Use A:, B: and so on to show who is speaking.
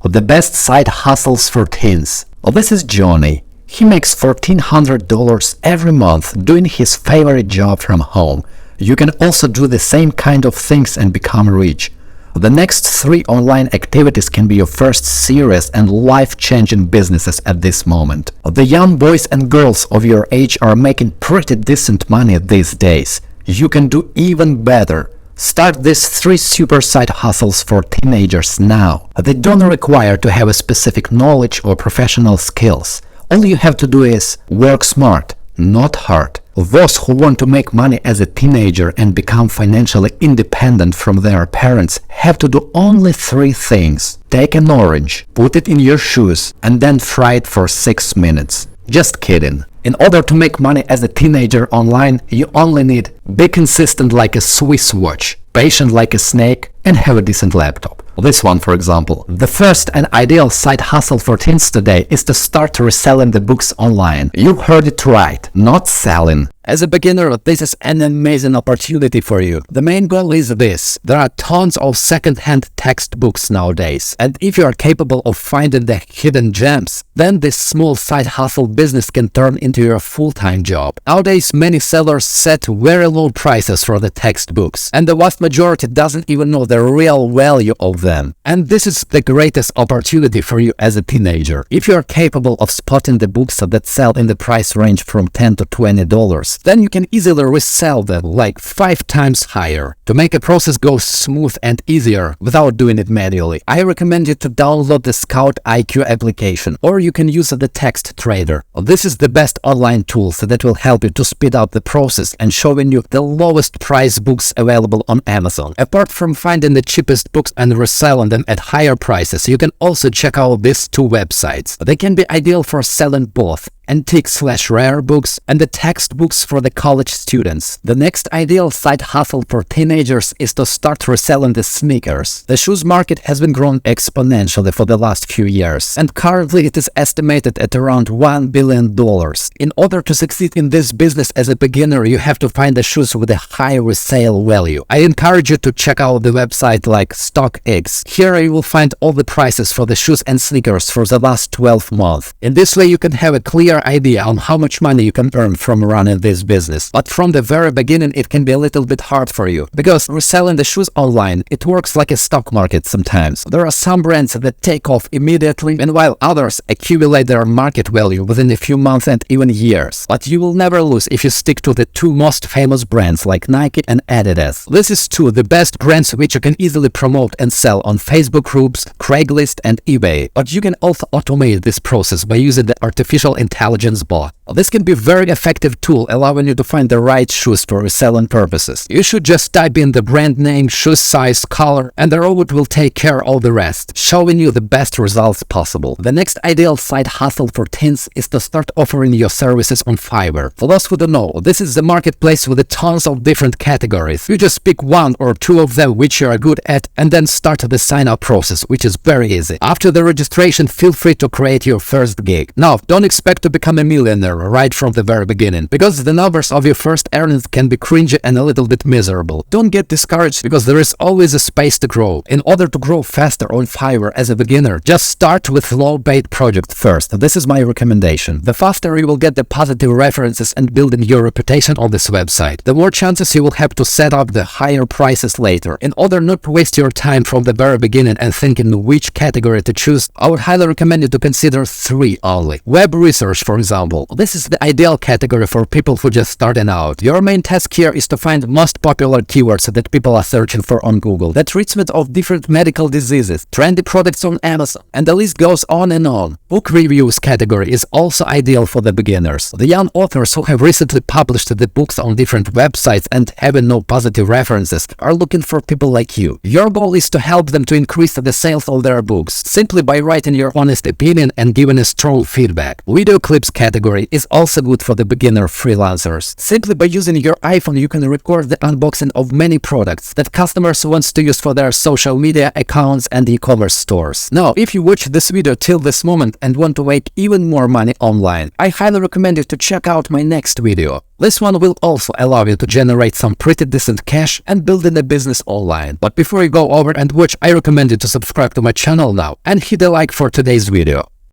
A: The best side hustles for teens. This is Johnny. He makes $1,400 every month doing his favorite job from home. You can also do the same kind of things and become rich. The next 3 online activities can be your first serious and life-changing businesses at this moment. The young boys and girls of your age are making pretty decent money these days. You can do even better. Start these 3 super side hustles for teenagers now. They don't require to have a specific knowledge or professional skills. All you have to do is work smart, not hard. Those who want to make money as a teenager and become financially independent from their parents have to do only 3 things. Take an orange, put it in your shoes, and then fry it for 6 minutes. Just kidding. In order to make money as a teenager online, you only need be consistent like a Swiss watch, patient like a snake, and have a decent laptop. This one, for example. The first and ideal side hustle for teens today is to start reselling the books online. You heard it right, not selling. As a beginner, this is an amazing opportunity for you. The main goal is this: there are tons of second-hand textbooks nowadays, and if you are capable of finding the hidden gems, then this small side hustle business can turn into your full-time job. Nowadays, many sellers set very low prices for the textbooks, and the vast majority doesn't even know the real value of them. And this is the greatest opportunity for you as a teenager. If you are capable of spotting the books that sell in the price range from $10 to $20, then you can easily resell them like 5 times higher. To make a process go smooth and easier without doing it manually, I recommend you to download the Scout IQ application, or you can use the Text Trader. This is the best online tool that will help you to speed up the process and showing you the lowest price books available on Amazon. Apart from finding the cheapest books and reselling them at higher prices, you can also check out these 2 websites. They can be ideal for selling both antique/rare books and the textbooks for the college students. The next ideal side hustle for teenagers is to start reselling the sneakers. The shoes market has been growing exponentially for the last few years, and currently it is estimated at around $1 billion. In order to succeed in this business as a beginner, you have to find the shoes with a high resale value. I encourage you to check out the website like StockX. Here you will find all the prices for the shoes and sneakers for the last 12 months. In this way you can have a clear idea on how much money you can earn from running this business. But from the very beginning it can be a little bit hard for you, because reselling the shoes online, it works like a stock market sometimes. There are some brands that take off immediately, and while others accumulate their market value within a few months and even years. But you will never lose if you stick to the 2 most famous brands like Nike and Adidas. This is 2 the best brands which you can easily promote and sell on Facebook groups, Craigslist and eBay. But you can also automate this process by using the artificial intelligence bot. This can be a very effective tool, allowing you to find the right shoes for reselling purposes. You should just type in the brand name, shoe size, color, and the robot will take care of all the rest, showing you the best results possible. The next ideal side hustle for teens is to start offering your services on Fiverr. For those who don't know, this is the marketplace with tons of different categories. You just pick 1 or 2 of them which you are good at, and then start the sign-up process, which is very easy. After the registration, feel free to create your first gig. Now, don't expect to become a millionaire right from the very beginning, because the numbers of your first earnings can be cringy and a little bit miserable. Don't get discouraged, because there is always a space to grow. In order to grow faster on Fiverr as a beginner, just start with low-paid project first. This is my recommendation. The faster you will get the positive references and building your reputation on this website, the more chances you will have to set up the higher prices later. In order not to waste your time from the very beginning and thinking which category to choose, I would highly recommend you to consider 3 only. Web research, for example. This is the ideal category for people who just starting out. Your main task here is to find most popular keywords that people are searching for on Google, the treatment of different medical diseases, trendy products on Amazon, and the list goes on and on. Book reviews category is also ideal for the beginners. The young authors who have recently published the books on different websites and having no positive references are looking for people like you. Your goal is to help them to increase the sales of their books, simply by writing your honest opinion and giving a strong feedback. Video clips clips category is also good for the beginner freelancers. Simply by using your iPhone, you can record the unboxing of many products that customers want to use for their social media accounts and e-commerce stores. Now, if you watch this video till this moment and want to make even more money online, I highly recommend you to check out my next video. This one will also allow you to generate some pretty decent cash and building a business online. But before you go over and watch, I recommend you to subscribe to my channel now and hit a like for today's video.